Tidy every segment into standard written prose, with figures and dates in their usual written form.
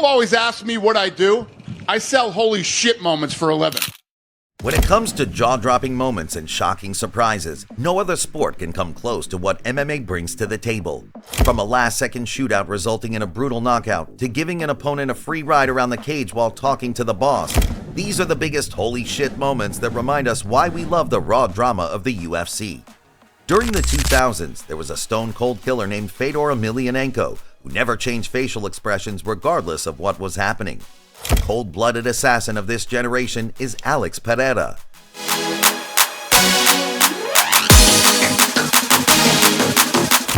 People always ask me what I do. I sell holy shit moments for a living. When it comes to jaw-dropping moments and shocking surprises, no other sport can come close to what MMA brings to the table. From a last-second shootout resulting in a brutal knockout to giving an opponent a free ride around the cage while talking to the boss, these are the biggest holy shit moments that remind us why we love the raw drama of the UFC. During the 2000s, there was a stone-cold killer named Fedor Emelianenko who never changed facial expressions regardless of what was happening. The cold-blooded assassin of this generation is Alex Pereira.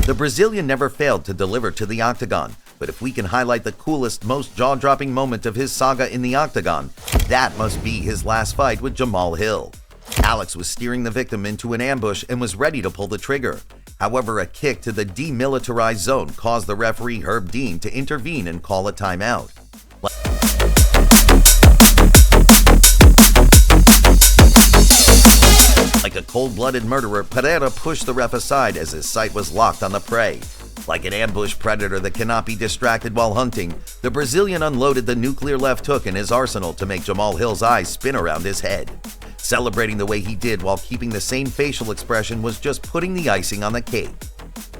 The Brazilian never failed to deliver to the octagon, but if we can highlight the coolest, most jaw-dropping moment of his saga in the octagon, that must be his last fight with Jamal Hill. Alex was steering the victim into an ambush and was ready to pull the trigger. However, a kick to the demilitarized zone caused the referee Herb Dean to intervene and call a timeout. Like a cold-blooded murderer, Pereira pushed the ref aside as his sight was locked on the prey. Like an ambush predator that cannot be distracted while hunting, the Brazilian unloaded the nuclear left hook in his arsenal to make Jamal Hill's eyes spin around his head. Celebrating the way he did while keeping the same facial expression was just putting the icing on the cake.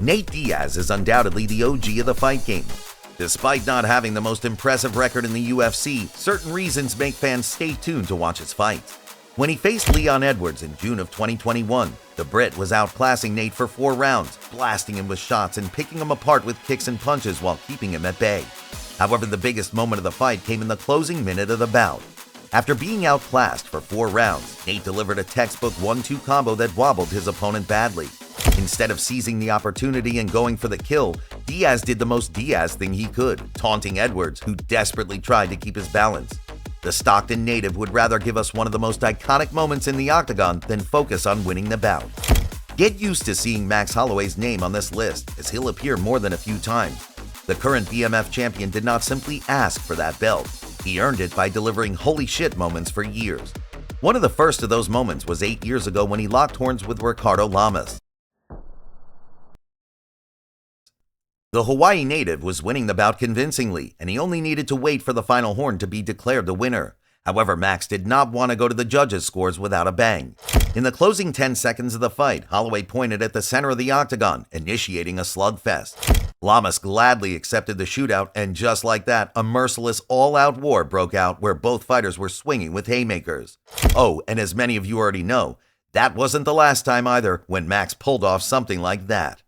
Nate Diaz is undoubtedly the OG of the fight game. Despite not having the most impressive record in the UFC, certain reasons make fans stay tuned to watch his fights. When he faced Leon Edwards in June of 2021, the Brit was outclassing Nate for 4 rounds, blasting him with shots and picking him apart with kicks and punches while keeping him at bay. However, the biggest moment of the fight came in the closing minute of the bout. After being outclassed for 4 rounds, Nate delivered a textbook 1-2 combo that wobbled his opponent badly. Instead of seizing the opportunity and going for the kill, Diaz did the most Diaz thing he could, taunting Edwards, who desperately tried to keep his balance. The Stockton native would rather give us one of the most iconic moments in the octagon than focus on winning the bout. Get used to seeing Max Holloway's name on this list, as he'll appear more than a few times. The current BMF champion did not simply ask for that belt. He earned it by delivering holy shit moments for years. One of the first of those moments was 8 years ago when he locked horns with Ricardo Lamas. The Hawaii native was winning the bout convincingly, and he only needed to wait for the final horn to be declared the winner. However, Max did not want to go to the judges' scores without a bang. In the closing 10 seconds of the fight, Holloway pointed at the center of the octagon, initiating a slugfest. Lamas gladly accepted the shootout, and just like that, a merciless all-out war broke out where both fighters were swinging with haymakers. Oh, and as many of you already know, that wasn't the last time either when Max pulled off something like that.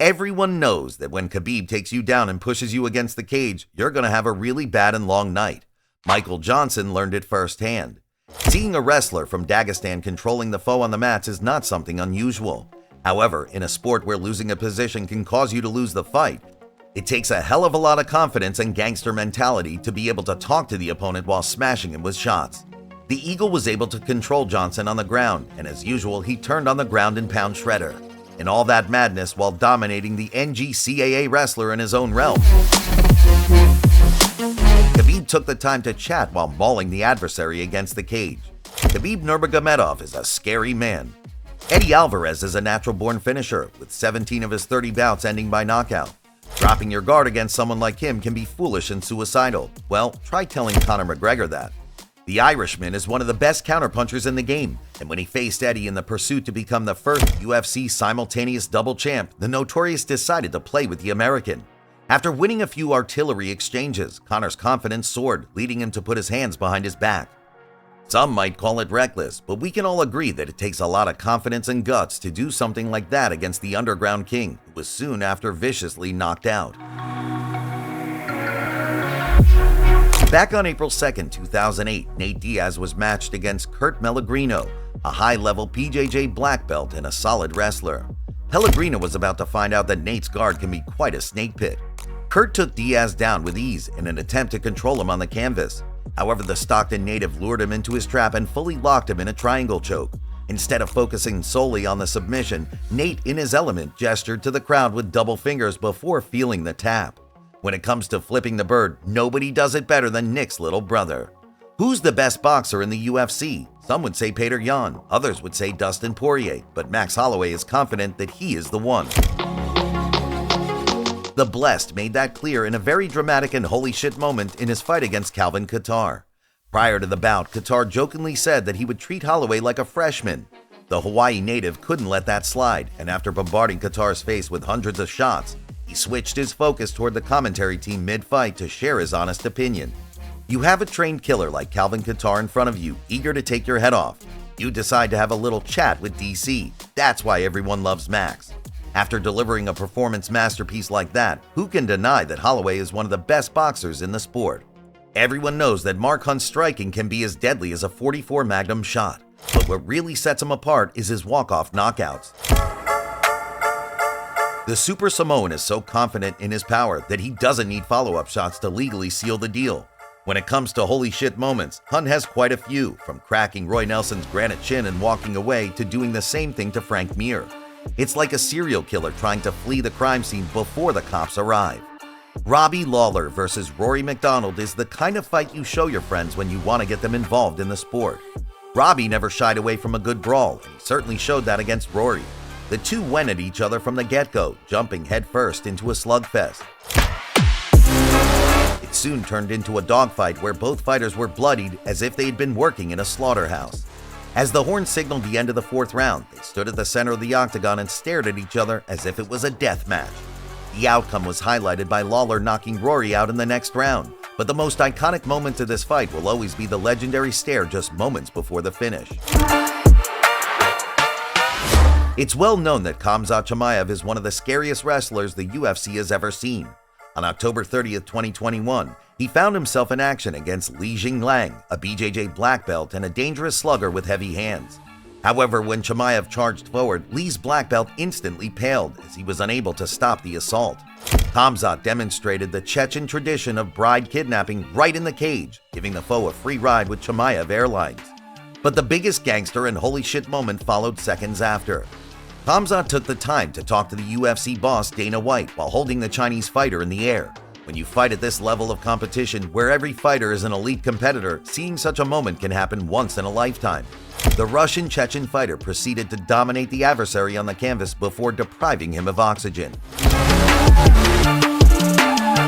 Everyone knows that when Khabib takes you down and pushes you against the cage, you're going to have a really bad and long night. Michael Johnson learned it firsthand. Seeing a wrestler from Dagestan controlling the foe on the mats is not something unusual. However, in a sport where losing a position can cause you to lose the fight, it takes a hell of a lot of confidence and gangster mentality to be able to talk to the opponent while smashing him with shots. The Eagle was able to control Johnson on the ground, and as usual, he turned on the ground and pound shredder. And all that madness while dominating the NGCAA wrestler in his own realm. Khabib took the time to chat while mauling the adversary against the cage. Khabib Nurmagomedov is a scary man. Eddie Alvarez is a natural-born finisher, with 17 of his 30 bouts ending by knockout. Dropping your guard against someone like him can be foolish and suicidal. Well, try telling Conor McGregor that. The Irishman is one of the best counterpunchers in the game, and when he faced Eddie in the pursuit to become the first UFC simultaneous double champ, the Notorious decided to play with the American. After winning a few artillery exchanges, Conor's confidence soared, leading him to put his hands behind his back. Some might call it reckless, but we can all agree that it takes a lot of confidence and guts to do something like that against the Underground King, who was soon after viciously knocked out. Back on April 2, 2008, Nate Diaz was matched against Kurt Pellegrino, a high-level PJJ black belt and a solid wrestler. Pellegrino was about to find out that Nate's guard can be quite a snake pit. Kurt took Diaz down with ease in an attempt to control him on the canvas. However, the Stockton native lured him into his trap and fully locked him in a triangle choke. Instead of focusing solely on the submission, Nate, in his element, gestured to the crowd with double fingers before feeling the tap. When it comes to flipping the bird, nobody does it better than Nick's little brother. Who's the best boxer in the UFC? Some would say Petr Yan, others would say Dustin Poirier, but Max Holloway is confident that he is the one. The Blessed made that clear in a very dramatic and holy shit moment in his fight against Calvin Kattar. Prior to the bout, Kattar jokingly said that he would treat Holloway like a freshman. The Hawaii native couldn't let that slide, and after bombarding Kattar's face with hundreds of shots, he switched his focus toward the commentary team mid-fight to share his honest opinion. You have a trained killer like Calvin Kattar in front of you, eager to take your head off. You decide to have a little chat with DC. That's why everyone loves Max. After delivering a performance masterpiece like that, who can deny that Holloway is one of the best boxers in the sport? Everyone knows that Mark Hunt's striking can be as deadly as a .44 Magnum shot, but what really sets him apart is his walk-off knockouts. The Super Samoan is so confident in his power that he doesn't need follow-up shots to legally seal the deal. When it comes to holy shit moments, Hunt has quite a few, from cracking Roy Nelson's granite chin and walking away to doing the same thing to Frank Mir. It's like a serial killer trying to flee the crime scene before the cops arrive. Robbie Lawler versus Rory MacDonald is the kind of fight you show your friends when you want to get them involved in the sport. Robbie never shied away from a good brawl, and he certainly showed that against Rory. The two went at each other from the get-go, jumping headfirst into a slugfest. It soon turned into a dogfight where both fighters were bloodied as if they had been working in a slaughterhouse. As the horn signaled the end of the fourth round, they stood at the center of the octagon and stared at each other as if it was a death match. The outcome was highlighted by Lawler knocking Rory out in the next round, but the most iconic moment of this fight will always be the legendary stare just moments before the finish. It's well known that Khamzat Chimaev is one of the scariest wrestlers the UFC has ever seen. On October 30th, 2021, he found himself in action against Li Jinglang, a BJJ black belt and a dangerous slugger with heavy hands. However, when Chimaev charged forward, Li's black belt instantly paled as he was unable to stop the assault. Khamzat demonstrated the Chechen tradition of bride kidnapping right in the cage, giving the foe a free ride with Chimaev Airlines. But the biggest gangster and holy shit moment followed seconds after. Khamzat took the time to talk to the UFC boss Dana White while holding the Chinese fighter in the air. When you fight at this level of competition, where every fighter is an elite competitor, seeing such a moment can happen once in a lifetime. The Russian Chechen fighter proceeded to dominate the adversary on the canvas before depriving him of oxygen.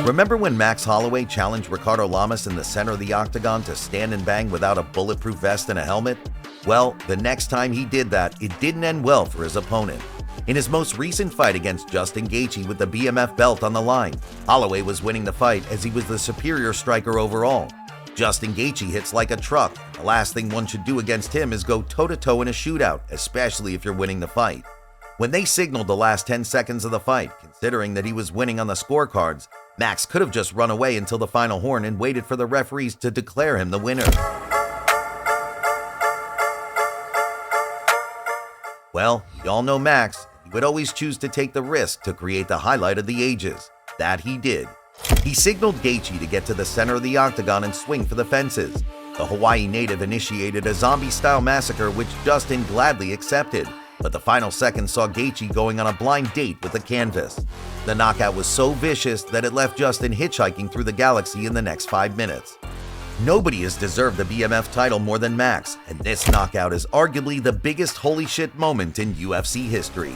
Remember when Max Holloway challenged Ricardo Lamas in the center of the octagon to stand and bang without a bulletproof vest and a helmet? Well, the next time he did that, it didn't end well for his opponent. In his most recent fight against Justin Gaethje with the BMF belt on the line, Holloway was winning the fight as he was the superior striker overall. Justin Gaethje hits like a truck. The last thing one should do against him is go toe-to-toe in a shootout, especially if you're winning the fight. When they signaled the last 10 seconds of the fight, considering that he was winning on the scorecards, Max could have just run away until the final horn and waited for the referees to declare him the winner. Well, we all know Max. He would always choose to take the risk to create the highlight of the ages. That he did. He signaled Gaethje to get to the center of the octagon and swing for the fences. The Hawaii native initiated a zombie-style massacre which Justin gladly accepted, but the final seconds saw Gaethje going on a blind date with the canvas. The knockout was so vicious that it left Justin hitchhiking through the galaxy in the next 5 minutes. Nobody has deserved the BMF title more than Max, and this knockout is arguably the biggest holy shit moment in UFC history.